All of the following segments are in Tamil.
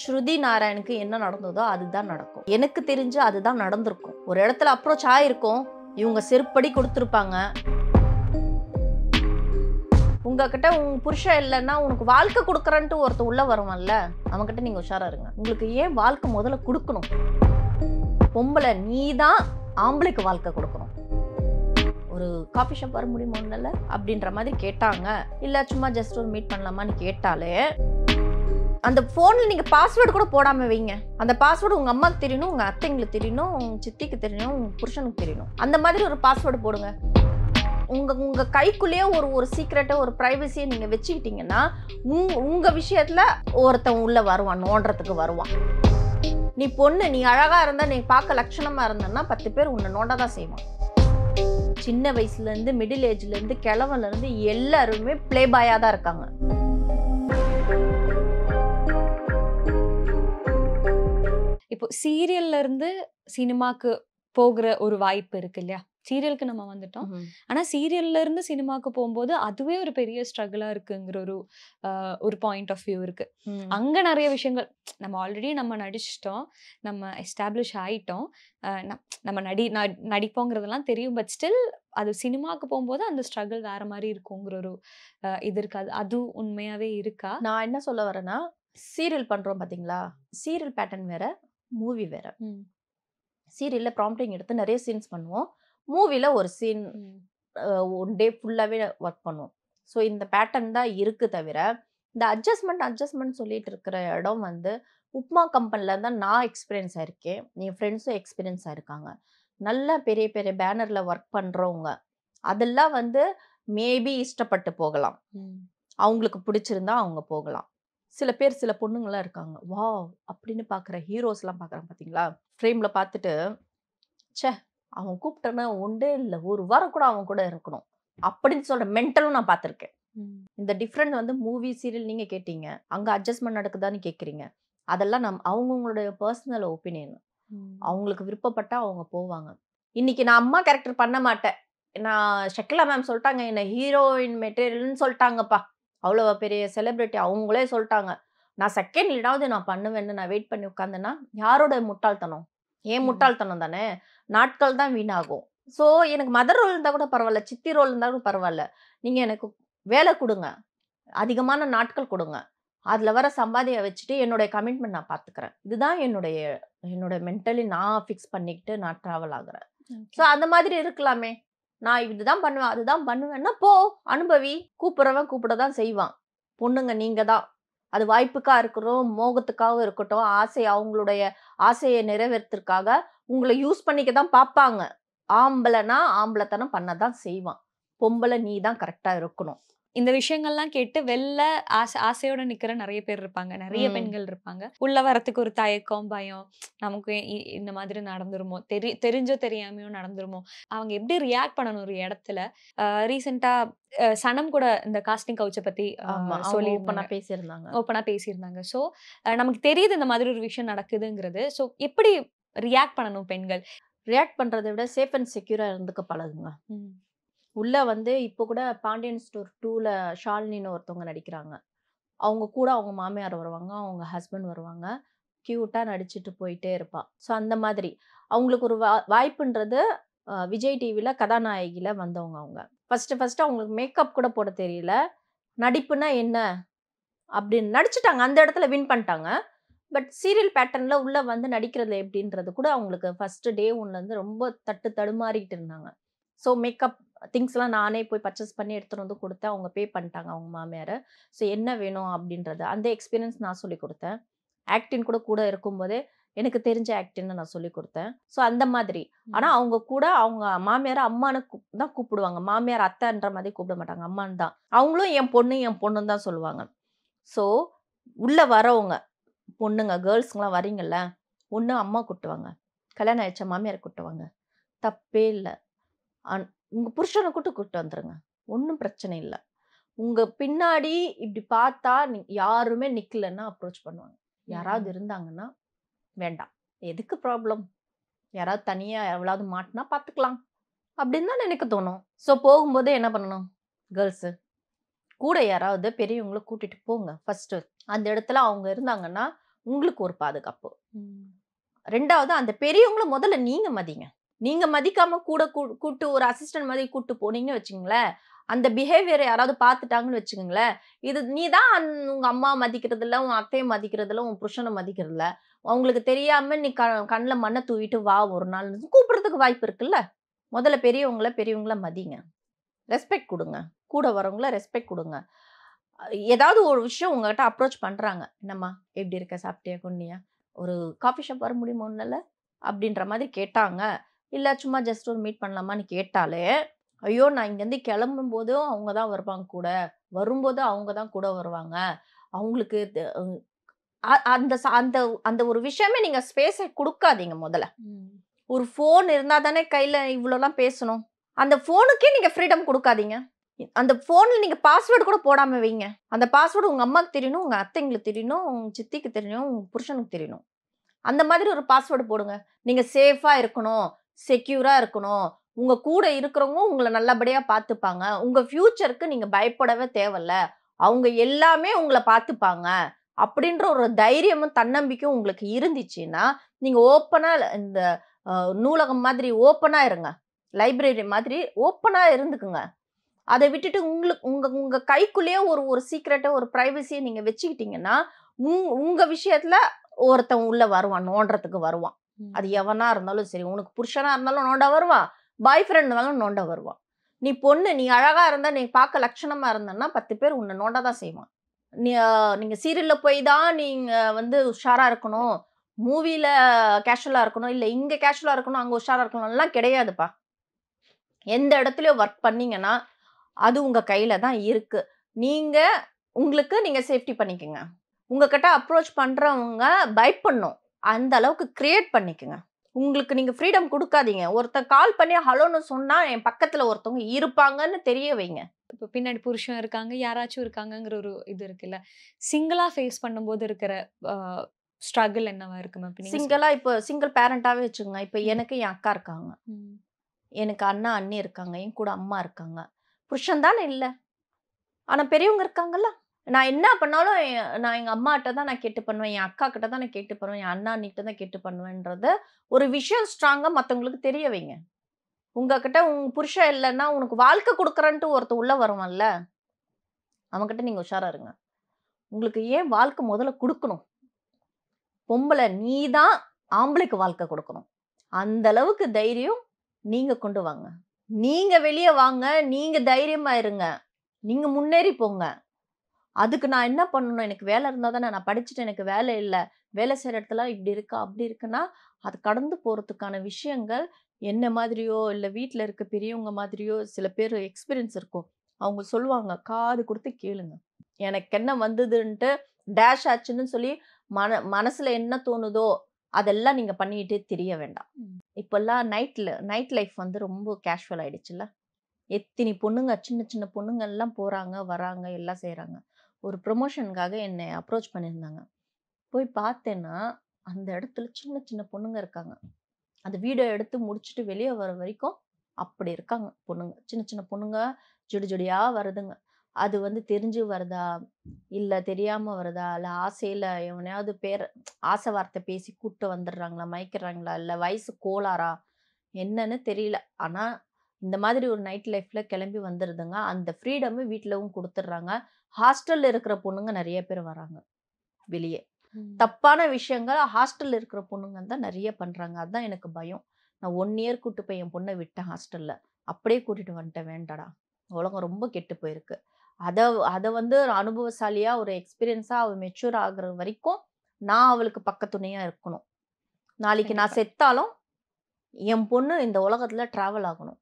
ஸ்ருதி நாராயணுக்கு என்ன நடந்ததோ அதுதான் நடக்கும். எனக்கு தெரிஞ்சு அதுதான் நடந்திருக்கும். ஒரு இடத்துல அப்ரோச் ஆயிருக்கும், இவங்க செருப்படி கொடுத்துருப்பாங்க. உங்ககிட்ட உங்க புருஷன் இல்லைன்னா உனக்கு வாழ்க்கை கொடுக்குறன்ட்டு ஒருத்தர் உள்ள வருவான்ல, அவன்கிட்ட நீங்க உஷாரா இருங்க. உங்களுக்கு ஏன் வாழ்க்கை முதல்ல கொடுக்கணும்? பொம்பளை நீ தான் ஆம்பளைக்கு வாழ்க்கை கொடுக்கணும். ஒரு காஃபி ஷாப் வர முடியுமா ஒன்றில் அப்படின்ற மாதிரி கேட்டாங்க. இல்லை சும்மா ஜஸ்ட் ஒரு மீட் பண்ணலாமான்னு கேட்டாலே அந்த ஃபோனில் நீங்கள் பாஸ்வேர்டு கூட போடாமல் வைங்க. அந்த பாஸ்வேர்டு உங்கள் அம்மாவுக்கு தெரியணும், உங்கள் அத்தைங்களுக்கு தெரியணும், உங்கள் சித்திக்கு தெரியணும், உங்கள் புருஷனுக்கு தெரியணும். அந்த மாதிரி ஒரு பாஸ்வேர்டு போடுங்க. உங்கள் கைக்குள்ளேயே ஒரு சீக்ரெட்டை ஒரு ப்ரைவசியை நீங்கள் வச்சுக்கிட்டீங்கன்னா உங்கள் விஷயத்தில் ஒருத்தன் உள்ளே வருவான், நோண்டுறதுக்கு வருவான். நீ பொண்ணு, நீ அழகாக இருந்தால், நீ பார்க்க லட்சணமாக இருந்தன்னா 10 பேர் உன்னை நோண்ட தான் செய்வான். சின்ன வயசுலேருந்து மிடில் ஏஜ்லேருந்து கிழவன்லேருந்து எல்லாருமே ப்ளே பாயாக தான் இருக்காங்க. இப்போ சீரியல்ல இருந்து சினிமாக்கு போகிற ஒரு வாய்ப்பு இருக்கு இல்லையா? சீரியலுக்கு நம்ம வந்துட்டோம். ஆனா சீரியல்ல இருந்து சினிமாக்கு போகும்போது அதுவே ஒரு பெரிய ஸ்ட்ரகிளா இருக்குங்கிற ஒரு பாயிண்ட் ஆஃப் வியூ இருக்கு. அங்க நிறைய விஷயங்கள் நம்ம ஆல்ரெடி நம்ம நடிச்சிட்டோம், நம்ம எஸ்டாப்ளிஷ் ஆயிட்டோம், நம்ம நடிப்போங்கிறதெல்லாம் தெரியும். பட் ஸ்டில் அது சினிமாக்கு போகும்போது அந்த ஸ்ட்ரகிள் வேற மாதிரி இருக்குங்கிற ஒரு இது இருக்காது. அது உண்மையாவே இருக்கா? நான் என்ன சொல்ல வரேன்னா, சீரியல் பண்றோம் பாத்தீங்களா, சீரியல் பேட்டர்ன் வேற, மூவி வேற. சீரியல்ல ப்ராம்ப்டிங் எடுத்து நிறைய சீன்ஸ் பண்ணுவோம். மூவில ஒரு சீன் ஒன் டே ஃபுல்லாவே ஒர்க் பண்ணுவோம். ஸோ இந்த பேட்டர்ன் தான் இருக்கு தவிர, இந்த அட்ஜஸ்ட்மெண்ட் சொல்லிட்டு இருக்கிற இடம் வந்து உப்மா கம்பெனில தான் நான் எக்ஸ்பீரியன்ஸ் ஆயிருக்கேன். என் ஃப்ரெண்ட்ஸும் எக்ஸ்பீரியன்ஸ் ஆயிருக்காங்க. நல்ல பெரிய பெரிய பேனர்ல ஒர்க் பண்றவங்க அதெல்லாம் வந்து மேபி இஷ்டப்பட்டு போகலாம், அவங்களுக்கு பிடிச்சிருந்தா அவங்க போகலாம். சில பேர், சில பொண்ணுங்களாம் இருக்காங்க, வாவ் அப்படின்னு பார்க்குற ஹீரோஸ்லாம் பார்க்குறேன் பார்த்தீங்களா, ஃப்ரேமில் பார்த்துட்டு ச்சே அவன் கூப்பிட்டனா ஒன்றே இல்லை ஒரு வாரம் கூட அவன் கூட இருக்கணும் அப்படின்னு சொல்கிற மென்டலும் நான் பார்த்துருக்கேன். இந்த டிஃப்ரெண்ட் வந்து மூவி சீரியல் நீங்கள் கேட்டீங்க, அங்கே அட்ஜஸ்ட்மெண்ட் நடக்குதான்னு கேட்குறீங்க. அதெல்லாம் அவங்கவுங்களுடைய பர்சனல் ஒப்பீனியன். அவங்களுக்கு விருப்பப்பட்டால் அவங்க போவாங்க. இன்னைக்கு நான் அம்மா கேரக்டர் பண்ண மாட்டேன், நான் ஷக்கிலா மேம் சொல்லிட்டாங்க என்னை ஹீரோயின் மெட்டீரியல்னு சொல்லிட்டாங்கப்பா, அவ்வளோ பெரிய செலிப்ரிட்டி அவங்களே சொல்லிட்டாங்க, நான் செகண்ட் லீடாவது நான் பண்ணுவேன்னு நான் வெயிட் பண்ணி உட்காந்தேன்னா யாரோட முட்டாள்தனம்? ஏன் முட்டாள்தனம் தானே. நாட்கள் தான் வீணாகும். ஸோ எனக்கு மதர் ரோல் இருந்தால் கூட பரவாயில்ல, சித்தி ரோல் இருந்தால் கூட பரவாயில்ல, நீங்கள் எனக்கு வேலை கொடுங்க, அதிகமான நாட்கள் கொடுங்க, அதில் வர சம்பாதியை வச்சுட்டு என்னுடைய கமிட்மெண்ட் நான் பார்த்துக்கிறேன். இதுதான் என்னோட மென்டலி நான் ஃபிக்ஸ் பண்ணிக்கிட்டு நான் ட்ராவல் ஆகுறேன். ஸோ அந்த மாதிரி இருக்கலாமே. நான் இதுதான் பண்ணுவேன் அதுதான் பண்ணுவேன்னா போ, அனுபவி. கூப்பிட்றவன் கூப்பிட தான் செய்வான். பொண்ணுங்க நீங்கள் தான், அது வாய்ப்புக்காக இருக்கிறோம், மோகத்துக்காகவும் இருக்கட்டும், அவங்களுடைய ஆசையை நிறைவேறதுக்காக உங்களை யூஸ் பண்ணிக்க தான் பார்ப்பாங்க. ஆம்பளைனா ஆம்பளைத்தனம் பண்ண தான் செய்வான். பொம்பளை நீ தான் கரெக்டாக இருக்கணும். இந்த விஷயங்கள்லாம் கேட்டு வெளில ஆசையோட நிக்கிற நிறைய பேர் இருப்பாங்க, நிறைய பெண்கள் இருப்பாங்க. உள்ள வரத்துக்கு ஒரு தயக்கம், பயம், நமக்கு இந்த மாதிரி நடந்துருமோ, தெரிஞ்சோ தெரியாமையோ நடந்துருமோ, அவங்க எப்படி ரியாக்ட் பண்ணணும் ஒரு இடத்துல. ரீசெண்டா சனம் கூட இந்த காஸ்டிங் கவுச்சை பத்தி சொல்லி ஓப்பனா பேசியிருந்தாங்க. ஸோ நமக்கு தெரியுது இந்த மாதிரி ஒரு விஷயம் நடக்குதுங்கிறது. ஸோ எப்படி ரியாக்ட் பண்ணணும் பெண்கள்? ரியாக்ட் பண்றதை விட சேஃப் அண்ட் செக்யூரா இருந்துக்க பழகுங்க. உள்ள வந்து இப்போ கூட பாண்டியன் ஸ்டோர் 2ல ஷாலினின்னு ஒருத்தவங்க நடிக்கிறாங்க. அவங்க கூட அவங்க மாமியார் வருவாங்க, அவங்க ஹஸ்பண்ட் வருவாங்க, கியூட்டா நடிச்சுட்டு போயிட்டே இருப்பா. ஸோ அந்த மாதிரி அவங்களுக்கு ஒரு வாய்ப்புன்றது விஜய் டிவியில் கதாநாயகியில் வந்தவங்க. அவங்க ஃபர்ஸ்ட் அவங்களுக்கு மேக்கப் கூட போட தெரியல, நடிப்புனா என்ன அப்படின்னு நடிச்சுட்டாங்க, அந்த இடத்துல வின் பண்ணிட்டாங்க. பட் சீரியல் பேட்டர்னில் உள்ளே வந்து நடிக்கிறது எப்படின்றது கூட அவங்களுக்கு ஃபஸ்ட்டு டே 1லேருந்து ரொம்ப தடுமாறிக்கிட்டு இருந்தாங்க. ஸோ மேக்கப் திங்ஸ்லாம் நானே போய் பர்ச்சேஸ் பண்ணி எடுத்துகிட்டு வந்து கொடுத்தேன். அவங்க பே பண்ணிட்டாங்க அவங்க மாமியார். ஸோ என்ன வேணும் அப்படின்றது அந்த எக்ஸ்பீரியன்ஸ் நான் சொல்லிக் கொடுத்தேன். ஆக்டிங் கூட இருக்கும்போதே எனக்கு தெரிஞ்ச ஆக்டின்னு நான் சொல்லிக் கொடுத்தேன். ஸோ அந்த மாதிரி. ஆனால் அவங்க கூட அவங்க மாமியார் அம்மானு தான் கூப்பிடுவாங்க, மாமியார் அத்தைன்ற மாதிரி கூப்பிட மாட்டாங்க, அம்மான்னு தான். அவங்களும் என் பொண்ணுன்னு தான் சொல்லுவாங்க. ஸோ உள்ளே வரவங்க பொண்ணுங்க, கேர்ள்ஸுங்களாம் வரீங்கல்ல, ஒன்று அம்மா கூட்டுவாங்க, கல்யாணம் ஆயிடுச்சா மாமியார் கூட்டுவாங்க, தப்பே இல்லை. உங்கள் புருஷனை கூட்டு வந்துருங்க, ஒன்றும் பிரச்சனை இல்லை. உங்கள் பின்னாடி இப்படி பார்த்தா யாருமே நிற்கலன்னா அப்ரோச் பண்ணுவாங்க. யாராவது இருந்தாங்கன்னா வேண்டாம், எதுக்கு ப்ராப்ளம், யாராவது தனியாக எவ்வளவு மாட்டினா பார்த்துக்கலாம் அப்படின்னு தான் எனக்கு தோணும். ஸோ போகும்போதே என்ன பண்ணணும், கேர்ள்ஸு கூட யாராவது பெரியவங்களை கூட்டிகிட்டு போங்க. ஃபஸ்ட்டு அந்த இடத்துல அவங்க இருந்தாங்கன்னா உங்களுக்கு ஒரு பாதுகாப்பு. ரெண்டாவது அந்த பெரியவங்கள முதல்ல நீங்க மதிங்க. நீங்க மதிக்காம கூட கூட்டு ஒரு அசிஸ்டன்ட் மாதிரி கூட்டு போனீங்கன்னு வச்சுங்களேன், அந்த பிஹேவியர் யாராவது பார்த்துட்டாங்கன்னு வச்சுக்கோங்களேன், இது நீ தான் உங்க அம்மா மதிக்கிறது இல்ல, உன் அத்தைய மதிக்கிறது இல்ல, உன் புருஷனை மதிக்கிறது இல்ல. அவங்களுக்கு தெரியாம நீ கண்ணுல மண்ணை தூவிட்டு வா ஒரு நாள் கூப்பிடுறதுக்கு வாய்ப்பு இருக்குல்ல. முதல்ல பெரியவங்கள மதிங்க. ரெஸ்பெக்ட் கொடுங்க. கூட வரவங்கள ரெஸ்பெக்ட் கொடுங்க. ஏதாவது ஒரு விஷயம் உங்ககிட்ட அப்ரோச் பண்றாங்க. என்னம்மா எப்படி இருக்க? சாப்பிட்டியா? கொன்னியா? ஒரு காஃபி ஷாப் வர முடியுமா உன்னால? அப்படின்ற மாதிரி கேட்டாங்க. இல்ல சும்மா ஜஸ்ட் ஒரு மீட் பண்ணலாமான்னு கேட்டாலே, ஐயோ! நான் இங்கேருந்து கிளம்பும்போதும் அவங்க தான் வருவாங்க கூட. வரும்போது அவங்க தான் கூட வருவாங்க. அவங்களுக்கு அந்த அந்த அந்த ஒரு விஷயமே நீங்க ஸ்பேஸ குடுக்காதீங்க முதல்ல. ஒரு ஃபோன் இருந்தா தானே கையில இவ்வளோலாம் பேசணும். அந்த ஃபோனுக்கே நீங்க ஃப்ரீடம் குடுக்காதீங்க. அந்த ஃபோன்ல நீங்க பாஸ்வேர்ட் கூட போடாம வைங்க. அந்த பாஸ்வேர்ட் உங்க அம்மாக்கு தெரியணும், உங்க அத்தைங்களுக்கு தெரியணும், உங்க சித்திக்கு தெரியணும், உங்க புருஷனுக்கு தெரியணும். அந்த மாதிரி ஒரு பாஸ்வேர்ட் போடுங்க. நீங்க சேஃபா இருக்கணும், செக்யூரா இருக்கணும். உங்க கூட இருக்கிறவங்க உங்கள நல்லபடியா பார்த்துப்பாங்க. உங்க ஃபியூச்சருக்கு நீங்க பயப்படவே தேவையில்ல. அவங்க எல்லாமே உங்கள பார்த்துப்பாங்க. அப்படின்ற ஒரு தைரியமும், தன்னம்பிக்கையும் உங்களுக்கு இருந்துச்சுன்னா, நீங்க ஓப்பனா இந்த நூலகம் மாதிரி ஓப்பனா இருங்க. லைப்ரரி மாதிரி ஓப்பனா இருந்துக்குங்க. அத விட்டுட்டு உங்களுக்கு உங்க உங்க கைக்குள்ளேயே ஒரு சீக்ரெட்ட, ஒரு பிரைவசிய நீங்க வச்சுக்கிட்டீங்கன்னா, உங்க விஷயத்துல ஒருத்தன் உள்ள வருவான். நோண்டுறதுக்கு வருவான். அது எவனா இருந்தாலும் சரி. உனக்கு புருஷனா இருந்தாலும் நோண்ட வருவான். பாய் ஃப்ரெண்ட் இருந்தாலும் நோண்ட வருவான். நீ பொண்ணு, நீ அழகா இருந்தா, நீ பார்க்க லட்சணமா இருந்தன்னா 10 பேர் உன்ன நோண்ட தான் செய்வான். நீங்க சீரியல்ல போய் தான் நீங்க உஷாரா இருக்கணும். மூவில கேஷுவலா இருக்கணும். இல்ல இங்க கேஷுவலா இருக்கணும், அங்க உஷாரா இருக்கணும்லாம் கிடையாதுப்பா. எந்த இடத்துலயும் ஒர்க் பண்ணீங்கன்னா, அது உங்க கையில தான் இருக்கு. நீங்க சேஃப்டி பண்ணிக்கங்க. உங்ககிட்ட அப்ரோச் பண்றவங்க பயப்படணும். அந்த அளவுக்கு கிரியேட் பண்ணிக்கங்க. உங்களுக்கு நீங்க ஃப்ரீடம் குடுக்காதீங்க. ஒருத்தன் கால் பண்ணி ஹலோன்னு சொன்னா, என் பக்கத்துல ஒருத்தவங்க இருப்பாங்கன்னு தெரிய வைங்க. இப்ப பின்னாடி புருஷன் இருக்காங்க, யாராச்சும் இருக்காங்கங்கிற ஒரு இது இருக்குல்ல. சிங்கிளா ஃபேஸ் பண்ணும்போது இருக்கிற அ ஸ்ட்ரகிள் என்னவா இருக்கு மேம்? இப்ப நீங்க இப்ப சிங்கிள் பேரண்டாவே வச்சுக்கோங்க. இப்ப எனக்கு என் அக்கா இருக்காங்க. ம். எனக்கு அண்ணா, அண்ணி இருக்காங்க. என் கூட அம்மா இருக்காங்க. புருஷன் தானே இல்ல. ஆனா பெரியவங்க இருக்காங்கல்ல. நான் என்ன பண்ணாலும் நான் எங்க அம்மாட்ட தான் நான் கேட்டு பண்ணுவேன். என் அக்கா கிட்ட தான் நான் கேட்டு பண்ணுவேன். என் அண்ணா, அண்ணிகிட்ட தான் கேட்டு பண்ணுவேன்றத ஒரு விஷயம் ஸ்ட்ராங்கா மத்தவங்களுக்கு தெரிய வைங்க. உங்ககிட்ட உன் புருஷன் இல்லன்னா, உனக்கு வாழ்க்கை குடுக்குறேன்ட்டு ஒருத்தன் உள்ள வருவான்ல. அவன்கிட்ட நீங்க உஷாரா இருங்க. உங்களுக்கு ஏன் வாழ்க்கை முதல்ல குடுக்கணும்? பொம்பள நீ தான் ஆம்பளைக்கு வாழ்க்கை குடுக்கணும். அந்த அளவுக்கு தைரியம் நீங்க கொண்டு வாங்க. நீங்க வெளிய வாங்க. நீங்க தைரியமா இருங்க. நீங்க முன்னேறி போங்க. அதுக்கு நான் என்ன பண்ணணும்? எனக்கு வேலை இருந்தா தானே, நான் படிச்சுட்டு எனக்கு வேலை இல்ல. வேலை செய்ற இடத்துல இப்படி இருக்கா, அப்படி இருக்குன்னா, அது கடந்து போறதுக்கான விஷயங்கள் என்ன மாதிரியோ, இல்ல வீட்ல இருக்க பெரியவங்க மாதிரியோ சில பேர் எக்ஸ்பீரியன்ஸ் இருக்கும். அவங்க சொல்லுவாங்க. காது குடுத்து கேளுங்க. எனக்கு என்ன வந்ததுன்ட்டு டேஷ் ஆச்சுன்னு சொல்லி மனசுல என்ன தோணுதோ, அதெல்லாம் நீங்க பண்ணிட்டே திரிய வேண்டாம். இப்பல்லாம் நைட் லைஃப் ரொம்ப கேஷுவல் ஆயிடுச்சுல்ல. எத்தினி பொண்ணுங்க, சின்ன சின்ன பொண்ணுங்க எல்லாம் போறாங்க, வராங்க, எல்லாம் செய்றாங்க. ஒரு ப்ரமோஷனுக்காக என்னை அப்ரோச் பண்ணியிருந்தாங்க. போய் பார்த்தேன்னா, அந்த இடத்துல சின்ன சின்ன பொண்ணுங்க இருக்காங்க. அந்த வீடியோ எடுத்து முடிச்சுட்டு வெளிய வர வரைக்கும் அப்படி இருக்காங்க பொண்ணுங்க. சின்ன சின்ன பொண்ணுங்க ஜொடி ஜொடியா வருதுங்க. அது தெரிஞ்சு வருதா? இல்ல தெரியாம வருதா? இல்ல ஆசையில எவனையாவது ஆசை வார்த்தை பேசி கூட்டு வந்துடுறாங்களா? மயக்கிடுறாங்களா? இல்ல வயசு கோளாறா? என்னன்னு தெரியல. ஆனா, இந்த மாதிரி ஒரு நைட் லைஃப்ல கிளம்பி வந்துருதுங்க. அந்த ஃப்ரீடம் வீட்லவும் குடுத்துடுறாங்க. ஹாஸ்டல்ல இருக்கிற பொண்ணுங்க நெறைய பேர் வராங்க வெளியே. தப்பான விஷயங்கள் ஹாஸ்டல்ல இருக்கிற பொண்ணுங்க தான் நெறைய பண்றாங்க. அதான் எனக்கு பயம். நான் 1 இயர் கூட்டு போய் என் பொண்ண விட்டேன் ஹாஸ்டல்ல. அப்படியே கூட்டிட்டு வந்துட்டேன். வேண்டாடா. உலகம் ரொம்ப கெட்டு போயிருக்கு. அத அத அனுபவசாலியா ஒரு எக்ஸ்பீரியன்ஸா அவ மெச்சூர் ஆகுற வரைக்கும் நான் அவளுக்கு பக்கத்துணையா இருக்கணும். நாளைக்கு நான் செத்தாலும் என் பொண்ணு இந்த உலகத்துல டிராவல் ஆகணும்.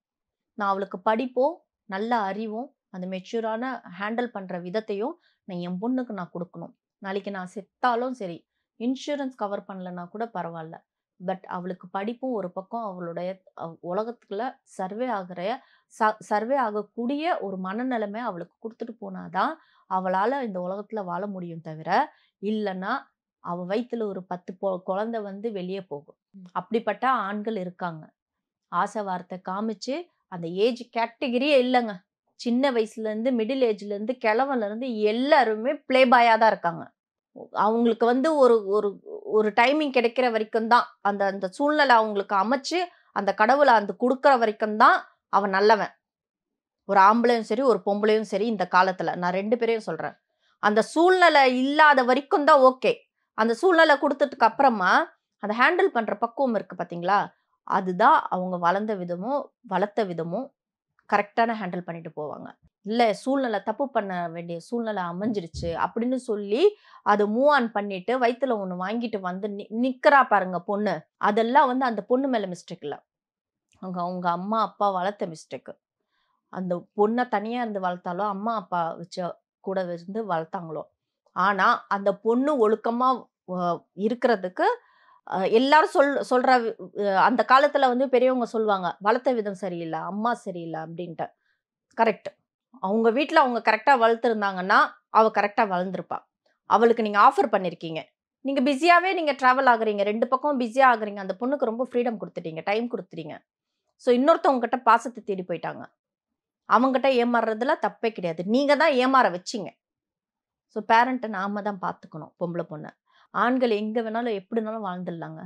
நான் அவளுக்கு படிப்பும், நல்ல அறிவும், அந்த மெச்சூரான ஹேண்டில் பண்ற விதத்தையும் என் பொண்ணுக்கு நான் குடுக்கணும். நாளைக்கு நான் செத்தாலும் சரி, இன்சூரன்ஸ் கவர் பண்ணலன்னா கூட பரவால்ல. பட் அவளுக்கு படிப்பும் ஒரு பக்கம், அவளுடைய உலகத்துக்குள்ள சர்வே ஆகுற சர்வே ஆகக்கூடிய ஒரு மனநிலைமை அவளுக்கு குடுத்துட்டு போனா தான், அவளால இந்த உலகத்துல வாழ முடியும் தவிர, இல்லன்னா அவ வயித்துல ஒரு 10 குழந்தை வெளிய போகும். அப்படிப்பட்ட ஆண்கள் இருக்காங்க. ஆசை வார்த்தை காமிச்சு, அந்த ஏஜ் கேட்டகரியே இல்லங்க. சின்ன வயசுலேருந்து, மிடில் ஏஜ்லேருந்து, கிழவன்லேருந்து எல்லாருமே ப்ளே பாயா தான் இருக்காங்க. அவங்களுக்கு வந்து ஒரு ஒரு ஒரு டைமிங் கிடைக்கிற வரைக்கும் தான் அந்த அந்த சூழ்நிலை அவங்களுக்கு அமைச்சு அந்த கடவுளை அந்த கொடுக்குற வரைக்கும் தான் அவன் நல்லவன். ஒரு ஆம்பளையும் சரி ஒரு பொம்பளையும் சரி இந்த காலத்துல நான் 2 பேரையும் சொல்றேன். அந்த சூழ்நிலை இல்லாத வரைக்கும் தான் ஓகே. அந்த சூழ்நிலை கொடுத்ததுக்கு அப்புறமா அதை ஹேண்டில் பண்ற பக்குவம் இருக்கு பாத்தீங்களா, அதுதான் அவங்க வளர்ந்த விதமும் வளர்த்த விதமும் கரெக்டான ஹேண்டில் பண்ணிட்டு போவாங்க. இல்ல சூழ்நிலை தப்பு பண்ண வேண்டிய சூழ்நிலை அமைஞ்சிருச்சு அப்படின்னு சொல்லி அதை மூவ் ஆன் பண்ணிட்டு வயித்துல ஒண்ணு வாங்கிட்டு வந்து நிக்கிறா பாருங்க பொண்ணு, அதெல்லாம் வந்து அந்த பொண்ணு மேல மிஸ்டேக் இல்ல, அவங்க அவங்க அம்மா அப்பா வளர்த்த மிஸ்டேக். அந்த பொண்ணை தனியா இருந்து வளர்த்தாலோ அம்மா அப்பா வச்சு கூட இருந்து வளர்த்தாங்களோ, ஆனா அந்த பொண்ணு ஒழுக்கமா இருக்கிறதுக்கு எல்லாரும் சொல்ற அந்த காலத்துல வந்து பெரியவங்க சொல்லுவாங்க வளர்த்த விதம் சரியில்லை, அம்மா சரியில்லை அப்படின்ட்டு. கரெக்ட். அவங்க வீட்டுல அவங்க கரெக்டா வளர்த்துருந்தாங்கன்னா அவ கரெக்டா வளர்ந்துருப்பா. அவளுக்கு நீங்க ஆஃபர் பண்ணிருக்கீங்க, நீங்க பிஸியாவே நீங்க டிராவல் ஆகுறீங்க, 2 பக்கம் பிஸியா ஆகுறீங்க, அந்த பொண்ணுக்கு ரொம்ப ஃப்ரீடம் கொடுத்துட்டீங்க, டைம் கொடுத்துட்டீங்க. ஸோ இன்னொருத்தவங்க கிட்ட பாசத்தை தேடி போயிட்டாங்க. அவங்ககிட்ட ஏமாறுறதுல தப்பே கிடையாது, நீங்க தான் ஏமாற வச்சீங்க. ஸோ பேரண்ட்டை நாம தான் பார்த்துக்கணும். பொம்பளை பொண்ணை ஆண்கள் எங்க வேணாலும் எப்படினாலும் வாழ்ந்துடலாங்க,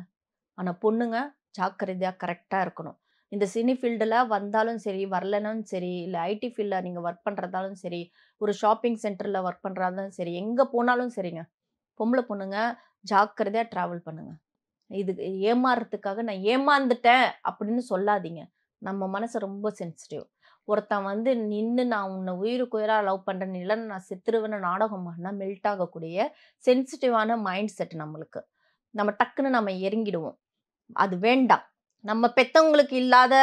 ஆனா பொண்ணுங்க ஜாக்கிரதையா கரெக்டா இருக்கணும். இந்த சினி ஃபீல்டுல வந்தாலும் சரி வரலனாலும் சரி, இல்லை ஐடி ஃபீல்டில் நீங்கள் ஒர்க் பண்ணுறதாலும் சரி, ஒரு ஷாப்பிங் சென்டரில் ஒர்க் பண்ணுறதாலும் சரி, எங்கே போனாலும் சரிங்க, பொம்பளை பொண்ணுங்க ஜாக்கிரதையாக ட்ராவல் பண்ணுங்க. இது ஏமாறுறதுக்காக நான் ஏமாந்துட்டேன் அப்படின்னு சொல்லாதீங்க. நம்ம மனசு ரொம்ப சென்சிட்டிவ். ஒருத்தன் வந்து நின்று நான் உன்னை உயிருக்கு உயிராக லவ் பண்ணுறேன், இல்லைன்னு நான் செத்துருவேன்னு நாடகம் பண்ணால் மெல்ட் ஆகக்கூடிய சென்சிட்டிவான மைண்ட் செட் நம்மளுக்கு. நம்ம டக்குன்னு நம்ம இறங்கிடுவோம். அது வேண்டாம். நம்ம பெத்தவங்களுக்கு இல்லாத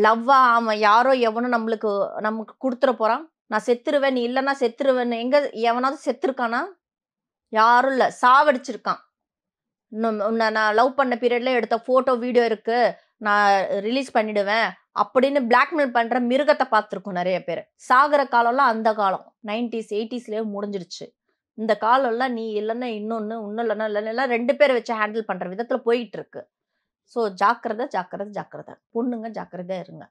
லவ்வா அவன் யாரோ எவனோ நமக்கு கொடுத்துட போறான். நான் செத்துருவேன், நீ இல்லைன்னா செத்துருவேன்னு எங்க எவனாவது செத்துருக்கானா? யாரும் இல்லை, சாவடிச்சிருக்கான். நான் லவ் பண்ண பீரியட்ல எடுத்த போட்டோ வீடியோ இருக்கு, நான் ரிலீஸ் பண்ணிடுவேன் அப்படின்னு பிளாக்மெயில் பண்ற மிருகத்தை பார்த்துருக்கோம் நிறைய பேர். சாகிற காலம்லாம் அந்த காலம் 90s 80sலயே முடிஞ்சிடுச்சு. இந்த காலம்லாம் நீ இல்லைன்னா இன்னொன்னு, இன்னும் இல்லைன்னா 2 பேரை வச்சு ஹேண்டில் பண்ற விதத்துல போயிட்டு இருக்கு. ஸோ ஜாக்கிரதை ஜாக்கிரதை ஜாக்கிரதை. பொண்ணுங்க ஜாக்கிரதையா இருங்க.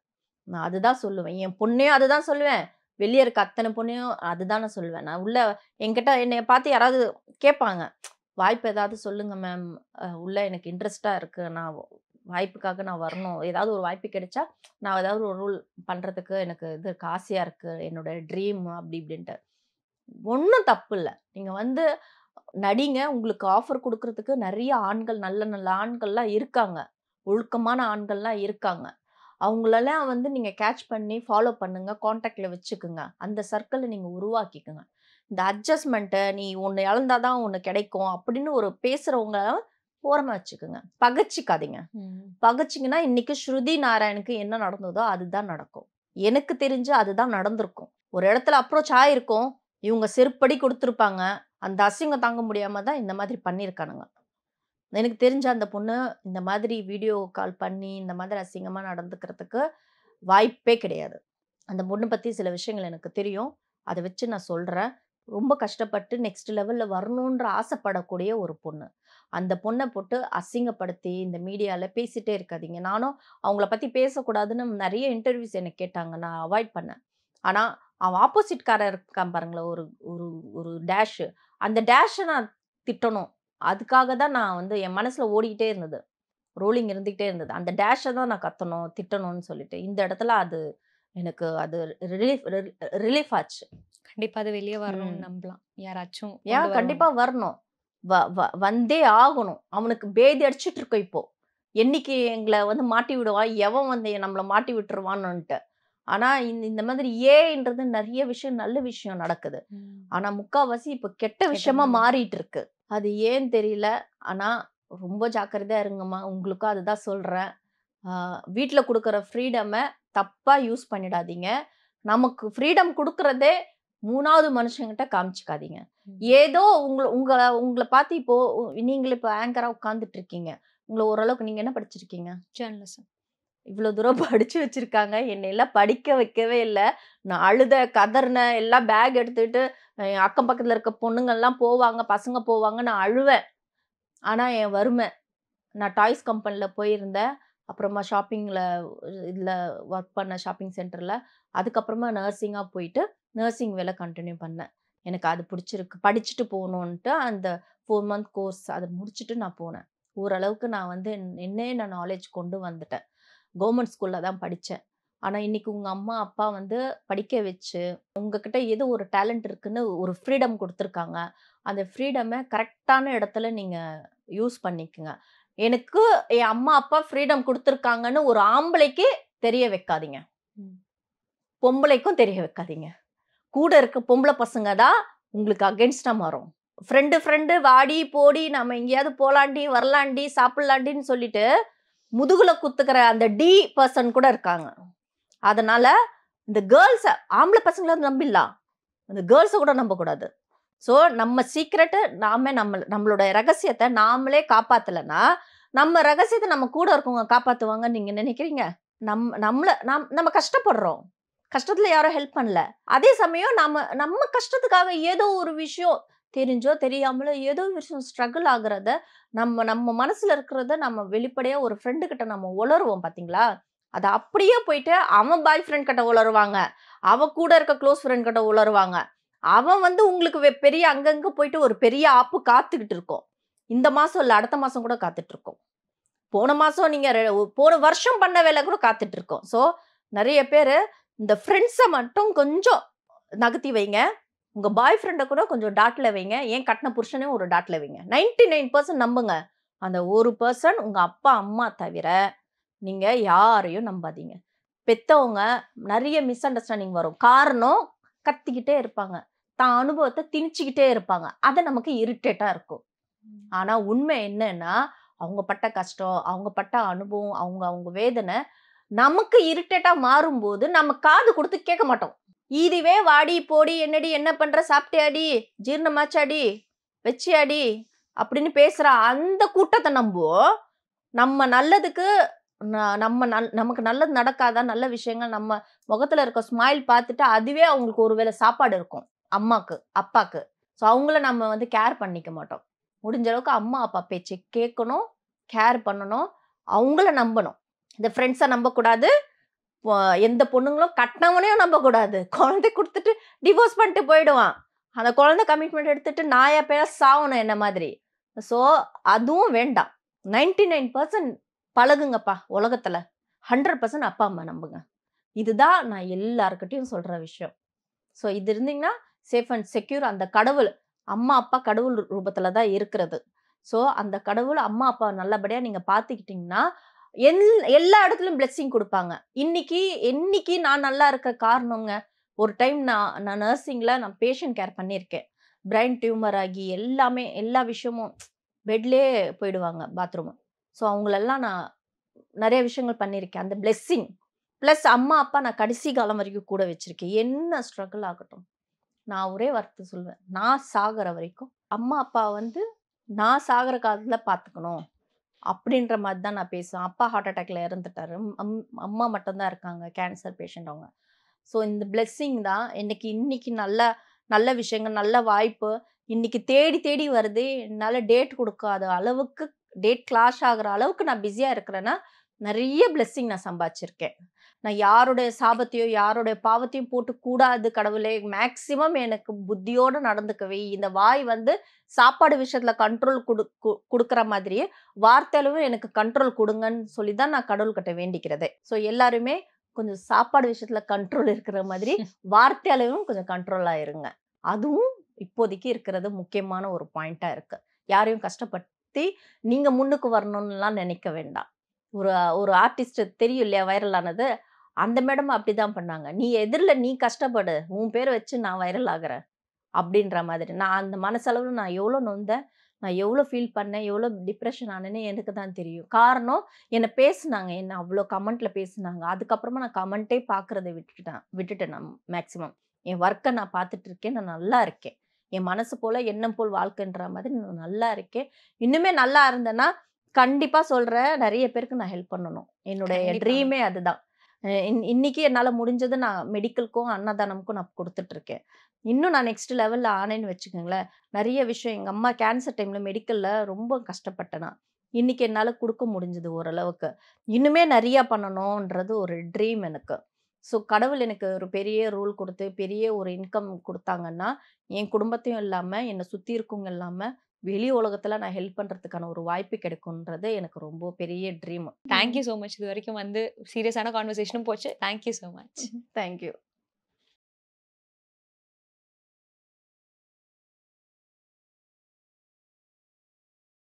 நான் அதுதான் சொல்லுவேன். என் பொண்ணையும் அதுதான் சொல்லுவேன், வெளியே இருக்க அத்தனை பொண்ணையும் அதுதான் நான் சொல்லுவேன். நான் உள்ள என்கிட்ட என்னை பார்த்து யாராவது கேட்பாங்க, வாய்ப்பு ஏதாவது சொல்லுங்க மேம், உள்ள எனக்கு இன்ட்ரெஸ்டா இருக்கு, நான் வாய்ப்புக்காக நான் வரணும், ஏதாவது ஒரு வாய்ப்பு கிடைச்சா நான் ஏதாவது ஒரு ரோல் பண்றதுக்கு எனக்கு இது இருக்கு, ஆசையா இருக்கு, என்னோட ட்ரீம் அப்படி இப்படின்ட்டு. ஒன்றும் தப்பு இல்லை, நீங்க வந்து நடிங்க. உங்களுக்கு ஆஃபர் கொடுக்கறதுக்கு நிறைய ஆண்கள், நல்ல நல்ல ஆண்கள்லாம் இருக்காங்க, ஒழுக்கமான ஆண்கள்லாம் இருக்காங்க. அவங்களெல்லாம் வந்து நீங்க கேட்ச் பண்ணி ஃபாலோ பண்ணுங்க, கான்டாக்ட்ல வச்சுக்குங்க, அந்த சர்க்கிளை நீங்க உருவாக்கிக்குங்க. இந்த அட்ஜஸ்ட்மெண்ட்டை நீ ஒன்று இழந்தாதான் ஒன்று கிடைக்கும் அப்படின்னு ஒரு பேசுறவங்க ஓரமா வச்சுக்குங்க. பகச்சிக்காதீங்க. பகச்சிங்கன்னா இன்னைக்கு ஸ்ருதி நாராயணுக்கு என்ன நடந்ததோ அதுதான் நடக்கும். எனக்கு தெரிஞ்சு அதுதான் நடந்திருக்கும். ஒரு இடத்துல அப்ரோச் ஆயிருக்கும், இவங்க செருப்படி கொடுத்துருப்பாங்க, அந்த அசிங்கம் தாங்க முடியாம தான் இந்த மாதிரி பண்ணியிருக்கானுங்க. எனக்கு தெரிஞ்ச அந்த பொண்ணு இந்த மாதிரி வீடியோ கால் பண்ணி இந்த மாதிரி அசிங்கமா நடந்துக்கிறதுக்கு வாய்ப்பே கிடையாது. அந்த பொண்ணு பத்தி சில விஷயங்கள் எனக்கு தெரியும், அதை வச்சு நான் சொல்றேன். ரொம்ப கஷ்டப்பட்டு நெக்ஸ்ட் லெவல்ல வரணுன்ற ஆசைப்படக்கூடிய ஒரு பொண்ணு. அந்த பொண்ணை போட்டு அசிங்கப்படுத்தி இந்த மீடியால பேசிட்டே இருக்காதீங்க. நானும் அவங்கள பத்தி பேசக்கூடாதுன்னு நிறைய இன்டர்வியூஸ் எனக்கு கேட்டாங்க, நான் அவாய்ட் பண்ணேன். ஆனா அவன் ஆப்போசிட்காரர் இருக்கான் பாருங்களேன், ஒரு ஒரு ஒரு டேஷ், அந்த டேஷை நான் திட்டணும், அதுக்காக தான் நான் வந்து என் மனசுல ஓடிக்கிட்டே இருந்தது, ரோலிங் இருந்துகிட்டே இருந்தது. அந்த டேஷை தான் நான் கத்தணும் திட்டணும்னு சொல்லிட்டு இந்த இடத்துல அது எனக்கு அது ரிலீஃப் ஆச்சு. கண்டிப்பா அது வெளியே வரணும்னு நம்பலாம். யாராச்சும் ஏன் கண்டிப்பா வரணும், வந்தே ஆகணும். அவனுக்கு பேதி அடிச்சிட்டு இருக்கோம் இப்போ, என்னைக்கு எங்களை வந்து மாட்டி விடுவான், எவன் வந்து நம்மளை மாட்டி விட்டுருவான்னுட்டு. ஆனா இந்த மாதிரி ஏன்றது நிறைய விஷயம் நல்ல விஷயம் நடக்குது, ஆனா முக்காவாசி இப்ப கெட்ட விஷயமா மாறிட்டு இருக்கு. அது ஏன் தெரியல. ஆனா ரொம்ப ஜாக்கிரதையா இருங்கம்மா, உங்களுக்கும் அதுதான் சொல்றேன். வீட்டுல கொடுக்குற ஃப்ரீடமை தப்பா யூஸ் பண்ணிடாதீங்க. நமக்கு ஃப்ரீடம் கொடுக்கறதே 3வது மனுஷங்கிட்ட காமிச்சிக்காதீங்க. ஏதோ உங்களை பார்த்து இப்போ நீங்களே இப்போ ஆங்கரா உட்கார்ந்துட்டு இருக்கீங்க, உங்களை ஓரளவுக்கு நீங்க என்ன படிச்சிருக்கீங்க? ஜேர்னலிசம். இவ்வளவு தூரம் படிச்சு வச்சிருக்காங்க, என்னை எல்லாம் படிக்க வைக்கவே இல்லை. நான் அழுத கதர்ன எல்லாம் பேக் எடுத்துக்கிட்டு அக்கம் பக்கத்துல இருக்க பொண்ணுங்க எல்லாம் போவாங்க, பசங்க போவாங்க, நான் அழுவேன். ஆனா என் வறுமை, நான் டாய்ஸ் கம்பெனியில் போயிருந்தேன், அப்புறமா ஷாப்பிங்கில் இதில் ஒர்க் பண்ண ஷாப்பிங் சென்டரில், அதுக்கப்புறமா நர்சிங்காக போயிட்டு நர்சிங் வேலை கண்டினியூ பண்ணேன். எனக்கு அது பிடிச்சிருக்கு, படிச்சுட்டு போகணுன்ட்டு அந்த 4 மந்த் கோர்ஸ் அதை முடிச்சுட்டு நான் போனேன். ஓரளவுக்கு நான் வந்து என்னையே நான் நாலேஜ் கொண்டு வந்துட்டேன். கவர்மெண்ட் ஸ்கூல்ல தான் படித்தேன். ஆனா இன்னைக்கு உங்க அம்மா அப்பா வந்து படிக்க வச்சு உங்ககிட்ட எது ஒரு டேலண்ட் இருக்குன்னு ஒரு ஃப்ரீடம் கொடுத்துருக்காங்க. அந்த ஃப்ரீடமை கரெக்டான இடத்துல நீங்க யூஸ் பண்ணிக்கங்க. எனக்கு என் அம்மா அப்பா ஃப்ரீடம் கொடுத்துருக்காங்கன்னு ஒரு ஆம்பளைக்கு தெரிய வைக்காதீங்க, பொம்பளைக்கும் தெரிய வைக்காதீங்க. கூட இருக்க பொம்பளை பசங்க தான் உங்களுக்கு அகென்ஸ்டா மாறும். ஃப்ரெண்டு வாடி போடி நம்ம எங்கேயாவது போலாண்டி வரலாண்டி சாப்பிடலாண்டின்னு சொல்லிட்டு முதுகுல குத்துக்கிற அந்த டி பர்சன் கூட இருக்காங்க. அதனால இந்த கேர்ள்ஸை ஆம்பளை பசங்களை நம்பிடலாம், அந்த கேர்ள்ஸை கூட நம்பக்கூடாது. ஸோ நம்ம சீக்ரெட்டு நம்மளோட ரகசியத்தை நாமளே காப்பாற்றலைன்னா நம்ம ரகசியத்தை நம்ம கூட இருக்கவங்க காப்பாற்றுவாங்கன்னு நீங்கள் நினைக்கிறீங்க? நம்ம கஷ்டப்படுறோம், கஷ்டத்தில் யாரும் ஹெல்ப் பண்ணல. அதே சமயம் நம்ம கஷ்டத்துக்காக ஏதோ ஒரு விஷயம் தெரிஞ்சோ தெரியாமலோ ஏதோ விஷயம் ஸ்ட்ரகிள் ஆகுறத நம்ம மனசுல இருக்கிறத நம்ம வெளிப்படையா ஒரு ஃப்ரெண்டு கிட்ட நம்ம உளருவோம் பார்த்தீங்களா? அதை அப்படியே போயிட்டு அவன் பாய் ஃப்ரெண்ட் கிட்ட உளருவாங்க, அவ கூட இருக்க க்ளோஸ் ஃப்ரெண்ட் கிட்ட உளருவாங்க. அவன் வந்து உங்களுக்கு பெரிய அங்கங்க போயிட்டு ஒரு பெரிய ஆப்பு காத்துக்கிட்டு இருக்கோம். இந்த மாசம் இல்லை, அடுத்த மாசம் கூட காத்துட்டு இருக்கோம். போன மாசம் நீங்க போன வருஷம் பண்ண வேலை கூட காத்துட்டு இருக்கோம். ஸோ நிறைய பேர் இந்த ஃப்ரெண்ட்ஸை மட்டும் கொஞ்சம் நகர்த்தி வைங்க. உங்க பாய் ஃப்ரெண்டை கூட கொஞ்சம் டாட்ல வைங்க. ஏன் கட்டின புருஷனையும் ஒரு டாட்ல வைங்க. 99% நம்புங்க. அந்த 1% உங்க அப்பா அம்மா தவிர நீங்க யாரையும் நம்பாதீங்க. பெத்தவங்க நிறைய மிஸ் அண்டர்ஸ்டாண்டிங் வரும். காரணம் கத்திக்கிட்டே இருப்பாங்க, தான் அனுபவத்தை திணிச்சுக்கிட்டே இருப்பாங்க. அது நமக்கு இரிட்டேட்டா இருக்கும். ஆனா உண்மை என்னன்னா அவங்க பட்ட கஷ்டம், அவங்க பட்ட அனுபவம், அவங்க வேதனை நமக்கு இரிட்டேட்டா மாறும்போது நம்ம காது கொடுத்து கேட்க மாட்டோம். இதுவே வாடி போடி என்னடி என்ன பண்ற, சாப்பிட்டியாடி, ஜீரணமாச்சாடி, வச்சியாடி அப்படின்னு பேசுற அந்த கூட்டத்தை நம்புவோம். நம்ம நல்லதுக்கு நமக்கு நல்லது நடக்காதா, நல்ல விஷயங்கள் நம்ம முகத்துல இருக்க ஸ்மைல் பார்த்துட்டு அதுவே அவங்களுக்கு ஒருவேளை சாப்பாடு இருக்கும் அம்மாக்கு அப்பாக்கு. ஸோ அவங்கள நம்ம வந்து கேர் பண்ணிக்க மாட்டோம். முடிஞ்ச அளவுக்கு அம்மா அப்பா பேச்சு கேட்கணும், கேர் பண்ணணும், அவங்கள நம்பணும். இந்த ஃப்ரெண்ட்ஸை நம்பக்கூடாது, எந்த பொண்ணுங்களும் கட்டினவனையும் நம்பக்கூடாது. குழந்தை கொடுத்துட்டு டிவோர்ஸ் பண்ணிட்டு போயிடுவான். அந்த குழந்தை கமிட்மெண்ட் எடுத்துட்டு நாயா பேர சாவணும் என்ன மாதிரி. ஸோ அதுவும் வேண்டாம். 99% பழகுங்கப்பா உலகத்துல. 100% அப்பா அம்மா நம்புங்க. இதுதான் நான் எல்லாருக்கிட்டையும் சொல்ற விஷயம். ஸோ இது இருந்தீங்கன்னா சேஃப் அண்ட் செக்யூர். அந்த கடவுள் அம்மா அப்பா கடவுள் ரூபத்துல தான் இருக்கிறது. ஸோ அந்த கடவுள் அம்மா அப்பா நல்லபடியா நீங்க பார்த்துக்கிட்டீங்கன்னா எல்லா இடத்துலயும் பிளெஸிங் கொடுப்பாங்க. இன்னைக்கு நான் நல்லா இருக்க காரணங்க, ஒரு டைம் நான் நர்சிங்ல நான் பேஷண்ட் கேர் பண்ணியிருக்கேன். பிரைன் டியூமர் ஆகி எல்லா விஷயமும் பெட்லேயே போயிடுவாங்க பாத்ரூம். ஸோ அவங்களெல்லாம் நான் நிறைய விஷயங்கள் பண்ணியிருக்கேன். அந்த பிளெஸ்ஸிங் ப்ளஸ் அம்மா அப்பா நான் கடைசி காலம் வரைக்கும் கூட வச்சிருக்கேன். என்ன ஸ்ட்ரகிள் ஆகட்டும், நான் ஒரே வார்த்தை சொல்வேன், நான் சாகிற வரைக்கும் அம்மா அப்பா வந்து நான் சாகிற காலத்துல பார்த்துக்கணும் அப்படின்ற மாதிரி தான் நான் பேசுவேன். அப்பா ஹார்ட் அட்டாக்ல இறந்துட்டாரு. அம்மா மட்டும்தான் இருக்காங்க, கேன்சர் பேஷண்ட் அவங்க. ஸோ இந்த பிளெஸ்ஸிங் தான் இன்னைக்கு நல்ல விஷயங்கள், நல்ல வாய்ப்பு இன்னைக்கு தேடி தேடி வருது. என்னால் டேட் கொடுக்காத அளவுக்கு, டேட் கிளாஷ் ஆகிற அளவுக்கு நான் பிஸியாக இருக்கிறேன்னா நிறைய பிளெஸ்ஸிங் நான் சம்பாதிச்சிருக்கேன். நான் யாருடைய சாபத்தையோ யாருடைய பாவத்தையும் போட்டு கூடாது கடவுளே, மேக்சிமம் எனக்கு புத்தியோடு நடந்துக்கவே. இந்த வாய் வந்து சாப்பாடு விஷயத்துல கண்ட்ரோல் கொடுக்குற மாதிரியே வார்த்தையிலும் எனக்கு கண்ட்ரோல் கொடுங்கன்னு சொல்லி தான் நான் கடவுள்கிட்ட வேண்டிக்கிறதே. ஸோ எல்லாருமே கொஞ்சம் சாப்பாடு விஷயத்துல கண்ட்ரோல் இருக்கிற மாதிரி வார்த்தையாலையும் கொஞ்சம் கண்ட்ரோல் ஆயிருங்க. அதுவும் இப்போதைக்கு இருக்கிறது முக்கியமான ஒரு பாயிண்டா இருக்கு. யாரையும் கஷ்டப்படுத்தி நீங்க முன்னுக்கு வரணும்னுலாம் நினைக்க வேண்டாம். ஒரு ஆர்டிஸ்ட் தெரியும் இல்லையா, வைரல் ஆனது, அந்த மேடம் அப்படிதான் பண்ணாங்க. நீ எதிரில் நீ கஷ்டப்படு, உன் பேரை வச்சு நான் வைரல் ஆகிறேன் அப்படின்ற மாதிரி. நான் அந்த மனசளவு நான் எவ்வளோ நொந்தேன், நான் எவ்வளோ ஃபீல் பண்ணேன், எவ்வளோ டிப்ரெஷன் ஆனேன்னு எனக்கு தான் தெரியும். காரணம் என்னை பேசுனாங்க, என்னை அவ்வளோ கமெண்ட்ல பேசுனாங்க. அதுக்கப்புறமா நான் கமெண்ட்டே பார்க்குறதை விட்டுட்டேன் நான் மேக்சிமம். என் ஒர்க்கை நான் பார்த்துட்டு இருக்கேன், நான் நல்லா இருக்கேன். என் மனசு போல எண்ணம் போல் வாழ்க்கைன்ற மாதிரி நான் நல்லா இருக்கேன். இன்னுமே நல்லா இருந்தேன்னா கண்டிப்பா சொல்றேன், நிறைய பேருக்கு நான் ஹெல்ப் பண்ணணும். என்னுடைய ட்ரீமே அதுதான். இன்னைக்கு என்னால முடிஞ்சது நான் மெடிக்கலுக்கும் அன்னதானமுக்கும் நான் கொடுத்துட்டு இருக்கேன். இன்னும் நான் நெக்ஸ்ட் லெவல்ல ஆனேன்னு வச்சுக்கோங்களேன், நிறைய விஷயம் எங்க அம்மா கேன்சர் டைம்ல மெடிக்கல்ல ரொம்ப கஷ்டப்பட்டேன் நான். இன்னைக்கு என்னால கொடுக்க முடிஞ்சது ஓரளவுக்கு. இன்னுமே நிறைய பண்ணணும்ன்றது ஒரு ட்ரீம் எனக்கு. ஸோ கடவுள் எனக்கு ஒரு பெரிய ரூல் கொடுத்து பெரிய ஒரு இன்கம் கொடுத்தாங்கன்னா என் குடும்பத்தையும் இல்லாம என்னை சுத்தி இருக்கவங்க இல்லாம வெளி உலகத்துல நான் ஹெல்ப் பண்றதுக்கான ஒரு வாய்ப்பு கிடைக்கும்ன்றது எனக்கு ரொம்ப பெரிய ட்ரீம். Thank you so much. இது வரைக்கும் வந்து சீரியஸான கான்வர்சேஷனும் போச்சு. Thank you so much. தேங்க்யூ.